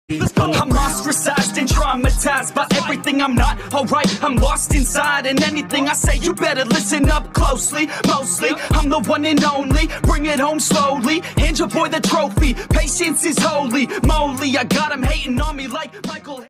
I'm ostracized and traumatized by everything I'm not alright. I'm lost inside, and anything I say you better listen up closely. Mostly, I'm the one and only. Bring it home slowly. Hand your boy the trophy. Patience is holy moly. I got him hating on me like Michael.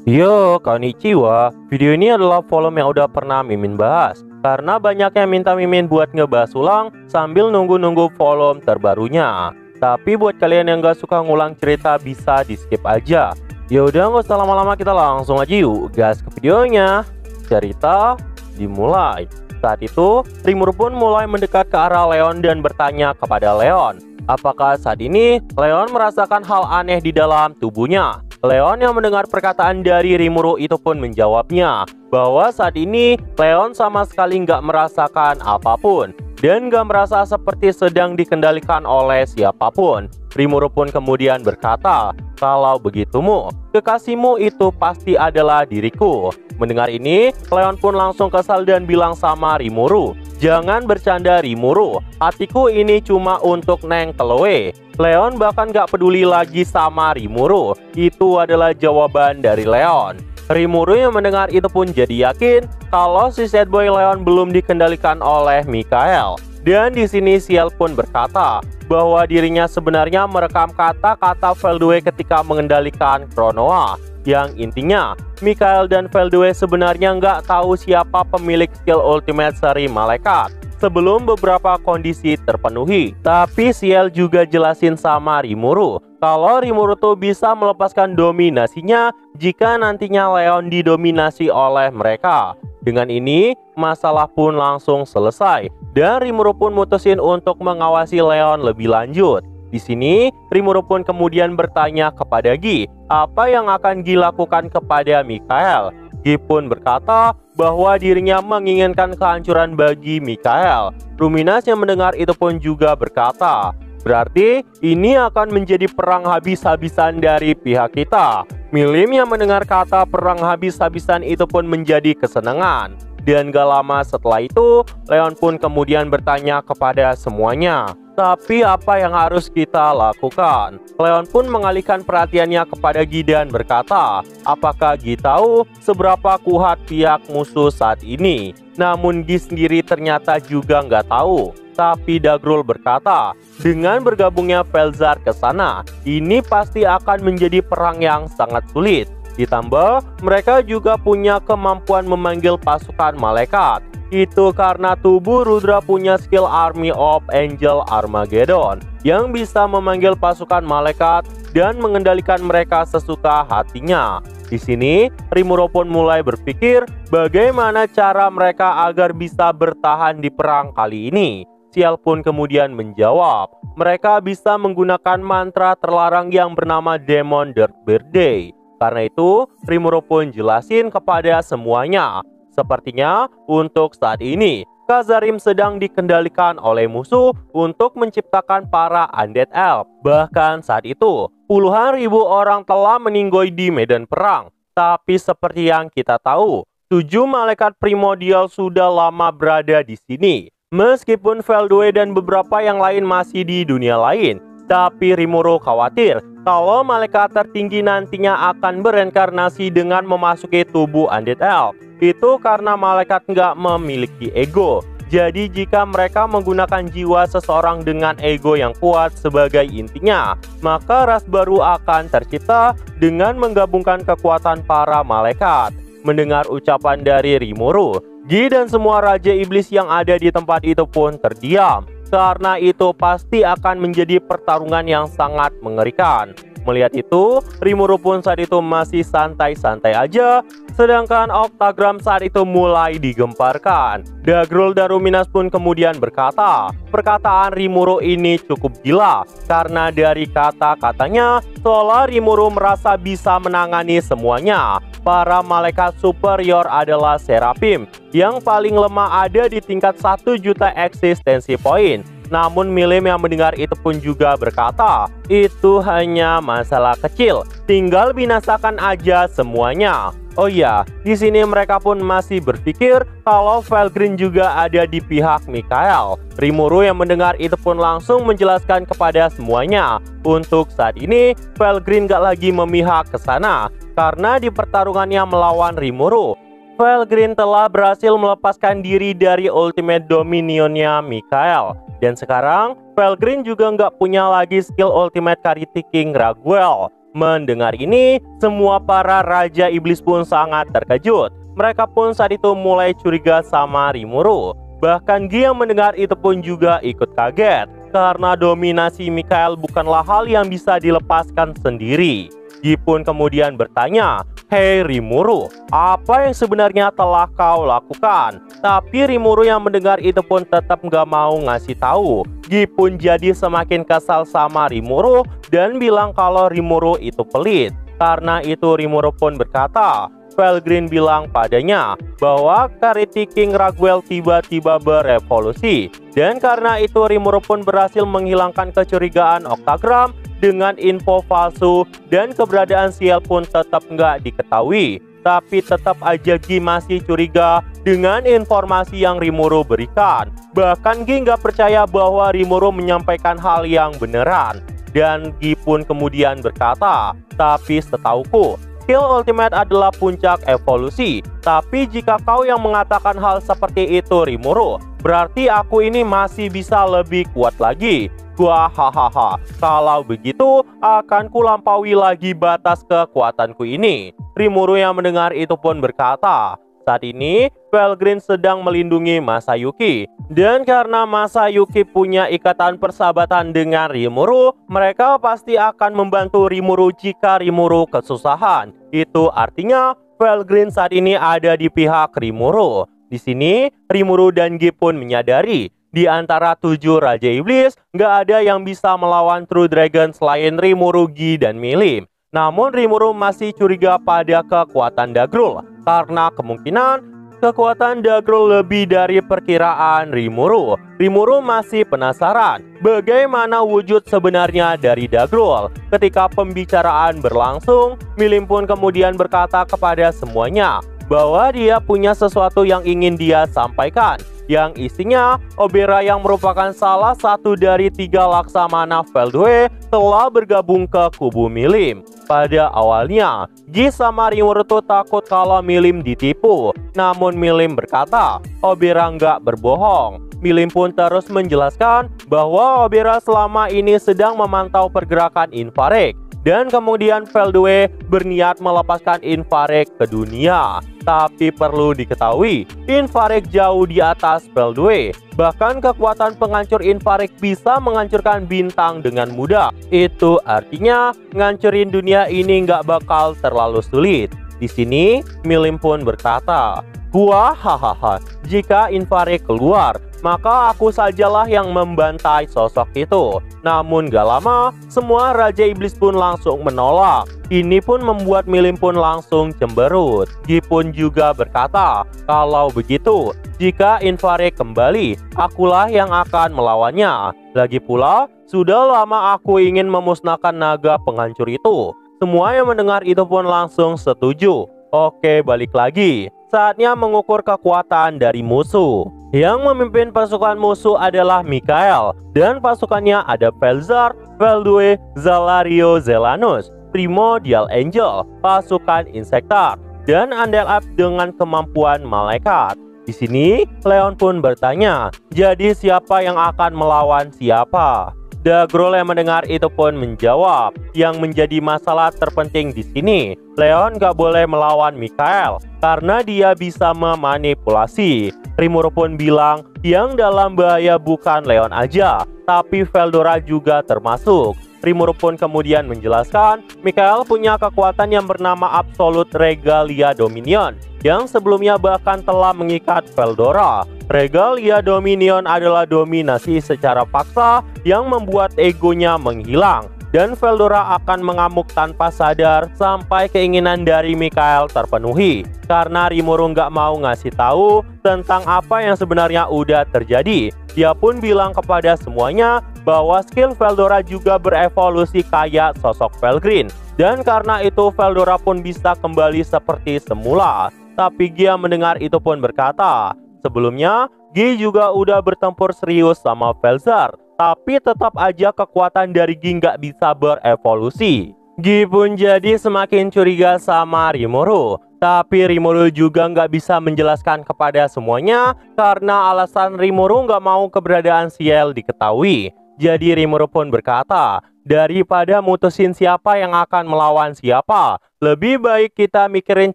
Yo, konnichiwa. Video ini adalah volume yang udah pernah Mimin bahas, karena banyak yang minta Mimin buat ngebahas ulang sambil nunggu-nunggu volume terbarunya. Tapi buat kalian yang gak suka ngulang cerita, bisa di skip aja. Ya udah, nggak usah lama-lama, kita langsung aja yuk gas ke videonya. Cerita dimulai. Saat itu Rimuru pun mulai mendekat ke arah Leon dan bertanya kepada Leon, apakah saat ini Leon merasakan hal aneh di dalam tubuhnya. Leon yang mendengar perkataan dari Rimuru itu pun menjawabnya bahwa saat ini Leon sama sekali nggak merasakan apapun dan gak merasa seperti sedang dikendalikan oleh siapapun. Rimuru pun kemudian berkata, kalau begitumu, kekasihmu itu pasti adalah diriku. Mendengar ini, Leon pun langsung kesal dan bilang sama Rimuru, jangan bercanda Rimuru, hatiku ini cuma untuk Neng Chloe. Leon bahkan gak peduli lagi sama Rimuru. Itu adalah jawaban dari Leon. Rimuru yang mendengar itu pun jadi yakin kalau si sad boy Leon belum dikendalikan oleh Mikael. Dan di sini Ciel pun berkata bahwa dirinya sebenarnya merekam kata-kata Veldue ketika mengendalikan Chronoa. Yang intinya, Mikael dan Veldue sebenarnya nggak tahu siapa pemilik skill ultimate seri malaikat sebelum beberapa kondisi terpenuhi. Tapi Ciel juga jelasin sama Rimuru kalau Rimuru tuh bisa melepaskan dominasinya jika nantinya Leon didominasi oleh mereka. Dengan ini, masalah pun langsung selesai dan Rimuru pun mutusin untuk mengawasi Leon lebih lanjut. Di sini, Rimuru pun kemudian bertanya kepada Gi, apa yang akan Gi lakukan kepada Mikael. Gi pun berkata bahwa dirinya menginginkan kehancuran bagi Mikael. Ruminas yang mendengar itu pun juga berkata, berarti ini akan menjadi perang habis-habisan dari pihak kita. Milim yang mendengar kata perang habis-habisan itu pun menjadi kesenangan. Dan gak lama setelah itu, Leon pun kemudian bertanya kepada semuanya, tapi apa yang harus kita lakukan? Leon pun mengalihkan perhatiannya kepada Gi dan berkata, apakah Gi tahu seberapa kuat pihak musuh saat ini? Namun Gi sendiri ternyata juga nggak tahu. Tapi Dagrul berkata, dengan bergabungnya Velzar ke sana, ini pasti akan menjadi perang yang sangat sulit. Ditambah, mereka juga punya kemampuan memanggil pasukan malaikat. Itu karena tubuh Rudra punya skill Army of Angel Armageddon yang bisa memanggil pasukan malaikat dan mengendalikan mereka sesuka hatinya. Di sini, Rimuru pun mulai berpikir bagaimana cara mereka agar bisa bertahan di perang kali ini. Ciel pun kemudian menjawab, mereka bisa menggunakan mantra terlarang yang bernama Demon Dirt Birthday. Karena itu, Rimuru pun jelasin kepada semuanya. Sepertinya untuk saat ini, Khazarim sedang dikendalikan oleh musuh untuk menciptakan para Undead Elf. Bahkan saat itu, puluhan ribu orang telah meninggoy di medan perang. Tapi seperti yang kita tahu, 7 malaikat primordial sudah lama berada di sini. Meskipun Veldue dan beberapa yang lain masih di dunia lain. Tapi Rimuru khawatir kalau malaikat tertinggi nantinya akan bereinkarnasi dengan memasuki tubuh Undead Elf. Itu karena malaikat nggak memiliki ego. Jadi jika mereka menggunakan jiwa seseorang dengan ego yang kuat sebagai intinya, maka ras baru akan tercipta dengan menggabungkan kekuatan para malaikat. Mendengar ucapan dari Rimuru, Gi dan semua Raja Iblis yang ada di tempat itu pun terdiam. Karena itu pasti akan menjadi pertarungan yang sangat mengerikan. Melihat itu, Rimuru pun saat itu masih santai-santai aja, sedangkan Octagram saat itu mulai digemparkan. Dagrul dan Ruminas pun kemudian berkata, perkataan Rimuru ini cukup gila, karena dari kata-katanya, seolah Rimuru merasa bisa menangani semuanya. Para malaikat superior adalah Seraphim, yang paling lemah ada di tingkat 1 juta eksistensi poin. Namun Milim yang mendengar itu pun juga berkata, itu hanya masalah kecil, tinggal binasakan aja semuanya. Oh iya, di sini mereka pun masih berpikir kalau Felgrin juga ada di pihak Mikhail. Rimuru yang mendengar itu pun langsung menjelaskan kepada semuanya. Untuk saat ini, Felgrin gak lagi memihak ke sana karena di pertarungannya melawan Rimuru, Felgrin telah berhasil melepaskan diri dari Ultimate Dominionnya Mikhail. Dan sekarang, Felgrin juga nggak punya lagi skill Ultimate Karate King Raguel. Mendengar ini, semua para Raja Iblis pun sangat terkejut. Mereka pun saat itu mulai curiga sama Rimuru. Bahkan Gi yang mendengar itu pun juga ikut kaget, karena dominasi Mikhail bukanlah hal yang bisa dilepaskan sendiri. Gi pun kemudian bertanya, "Hei Rimuru, apa yang sebenarnya telah kau lakukan?" Tapi Rimuru yang mendengar itu pun tetap nggak mau ngasih tahu. Gi pun jadi semakin kesal sama Rimuru dan bilang kalau Rimuru itu pelit. Karena itu Rimuru pun berkata, Felgrin bilang padanya bahwa Karate King Raguel tiba-tiba berevolusi. Dan karena itu Rimuru pun berhasil menghilangkan kecurigaan Octagram dengan info palsu, dan keberadaan Ciel pun tetap nggak diketahui. Tapi tetap aja Gi masih curiga dengan informasi yang Rimuru berikan. Bahkan Gi nggak percaya bahwa Rimuru menyampaikan hal yang beneran. Dan Gi pun kemudian berkata, "Tapi setauku, skill ultimate adalah puncak evolusi. Tapi jika kau yang mengatakan hal seperti itu Rimuru, berarti aku ini masih bisa lebih kuat lagi." Gua hahaha. Kalau begitu, akan kulampaui lagi batas kekuatanku ini. Rimuru yang mendengar itu pun berkata, saat ini Felgrin sedang melindungi Masayuki. Dan karena Masayuki punya ikatan persahabatan dengan Rimuru, mereka pasti akan membantu Rimuru jika Rimuru kesusahan. Itu artinya Felgrin saat ini ada di pihak Rimuru. Di sini Rimuru dan Gi pun menyadari, di antara 7 Raja Iblis, nggak ada yang bisa melawan True Dragon selain Rimuru, Gi, dan Milim. Namun Rimuru masih curiga pada kekuatan Dagrul, karena kemungkinan kekuatan Dagrul lebih dari perkiraan Rimuru. Rimuru masih penasaran bagaimana wujud sebenarnya dari Dagrul. Ketika pembicaraan berlangsung, Milim pun kemudian berkata kepada semuanya bahwa dia punya sesuatu yang ingin dia sampaikan, yang isinya Obera yang merupakan salah satu dari 3 laksamana Feldway telah bergabung ke kubu Milim. Pada awalnya, Gi sama Rimuru tuh takut kalau Milim ditipu. Namun Milim berkata, Obera nggak berbohong. Milim pun terus menjelaskan bahwa Obera selama ini sedang memantau pergerakan Infrared. Dan kemudian Feldway berniat melepaskan Infrared ke dunia. Tapi perlu diketahui, Infrared jauh di atas Feldway. Bahkan kekuatan penghancur Infrared bisa menghancurkan bintang dengan mudah. Itu artinya ngancurin dunia ini nggak bakal terlalu sulit. Di sini Milim pun berkata, "Gua hahaha, jika Infrared keluar, maka aku sajalah yang membantai sosok itu." Namun gak lama, semua Raja Iblis pun langsung menolak. Ini pun membuat Milim pun langsung cemberut. Gi pun juga berkata, "Kalau begitu, jika Infrared kembali, akulah yang akan melawannya. Lagi pula, sudah lama aku ingin memusnahkan naga penghancur itu." Semua yang mendengar itu pun langsung setuju. Oke, balik lagi. Saatnya mengukur kekuatan dari musuh. Yang memimpin pasukan musuh adalah Mikhail, dan pasukannya ada Felzar, Feldway, Zalario Zelanus, Primordial Angel, pasukan Insektar, dan Undead dengan kemampuan malaikat. Di sini Leon pun bertanya, jadi siapa yang akan melawan siapa? Dagrul yang mendengar itu pun menjawab, yang menjadi masalah terpenting di sini, Leon gak boleh melawan Mikhail karena dia bisa memanipulasi. Rimuru pun bilang yang dalam bahaya bukan Leon aja, tapi Veldora juga termasuk. Rimuru pun kemudian menjelaskan, Mikhail punya kekuatan yang bernama Absolute Regalia Dominion, yang sebelumnya bahkan telah mengikat Veldora. Regalia Dominion adalah dominasi secara paksa yang membuat egonya menghilang, dan Veldora akan mengamuk tanpa sadar sampai keinginan dari Mikhail terpenuhi. Karena Rimuru nggak mau ngasih tahu tentang apa yang sebenarnya udah terjadi, dia pun bilang kepada semuanya bahwa skill Veldora juga berevolusi kayak sosok Felgreen. Dan karena itu Veldora pun bisa kembali seperti semula. Tapi Gia mendengar itu pun berkata, sebelumnya Gi juga udah bertempur serius sama Velzar, tapi tetap aja kekuatan dari Gi nggak bisa berevolusi. Gi pun jadi semakin curiga sama Rimuru. Tapi Rimuru juga nggak bisa menjelaskan kepada semuanya karena alasan Rimuru nggak mau keberadaan Ciel diketahui. Jadi Rimuru pun berkata, daripada mutusin siapa yang akan melawan siapa, lebih baik kita mikirin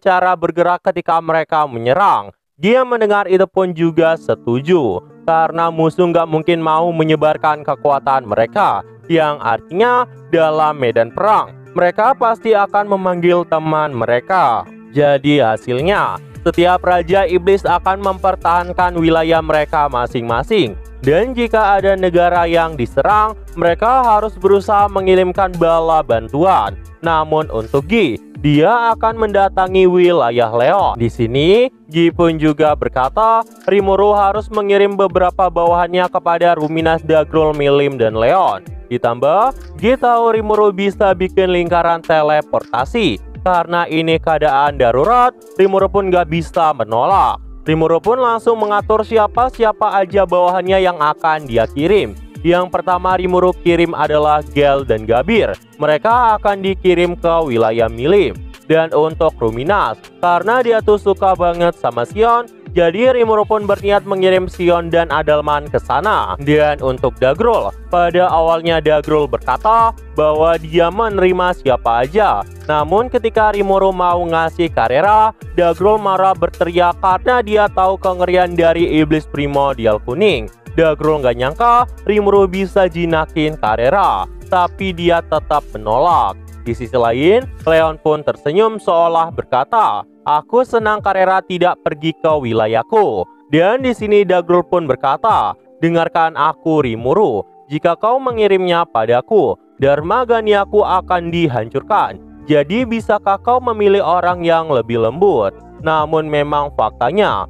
cara bergerak ketika mereka menyerang. Dia mendengar itu pun juga setuju, karena musuh nggak mungkin mau menyebarkan kekuatan mereka, yang artinya dalam medan perang, mereka pasti akan memanggil teman mereka. Jadi hasilnya, setiap Raja Iblis akan mempertahankan wilayah mereka masing-masing. Dan jika ada negara yang diserang, mereka harus berusaha mengirimkan bala bantuan. Namun untuk Gi, dia akan mendatangi wilayah Leon. Di sini, Gi pun juga berkata, Rimuru harus mengirim beberapa bawahannya kepada Ruminas, Dagrul, Milim, dan Leon. Ditambah, Gi tahu Rimuru bisa bikin lingkaran teleportasi. Karena ini keadaan darurat, Rimuru pun gak bisa menolak. Rimuru pun langsung mengatur siapa-siapa aja bawahannya yang akan dia kirim. Yang pertama Rimuru kirim adalah Gel dan Gabir. Mereka akan dikirim ke wilayah Milim. Dan untuk Ruminas, karena dia tuh suka banget sama Sion, jadi Rimuru pun berniat mengirim Sion dan Adalman ke sana. Dan untuk Dagrul, pada awalnya Dagrul berkata bahwa dia menerima siapa aja. Namun ketika Rimuru mau ngasih Carrera, Dagrul marah berteriak karena dia tahu kengerian dari iblis primordial kuning. Dagrul nggak nyangka Rimuru bisa jinakin Carrera, tapi dia tetap menolak. Di sisi lain, Leon pun tersenyum seolah berkata, aku senang Carrera tidak pergi ke wilayahku. Dan di sini Dagrul pun berkata, dengarkan aku Rimuru, jika kau mengirimnya padaku, Dharma Ganiaku akan dihancurkan. Jadi bisakah kau memilih orang yang lebih lembut? Namun memang faktanya,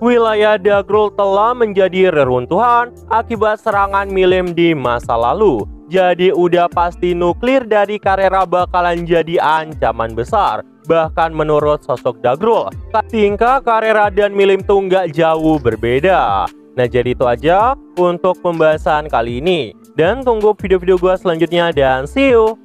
wilayah Dagrul telah menjadi reruntuhan akibat serangan Milim di masa lalu. Jadi udah pasti nuklir dari Carrera bakalan jadi ancaman besar. Bahkan menurut sosok Dagrul, tingkah Carrera dan Milim tuh nggak jauh berbeda. Nah jadi itu aja untuk pembahasan kali ini. Dan tunggu video-video gue selanjutnya dan see you!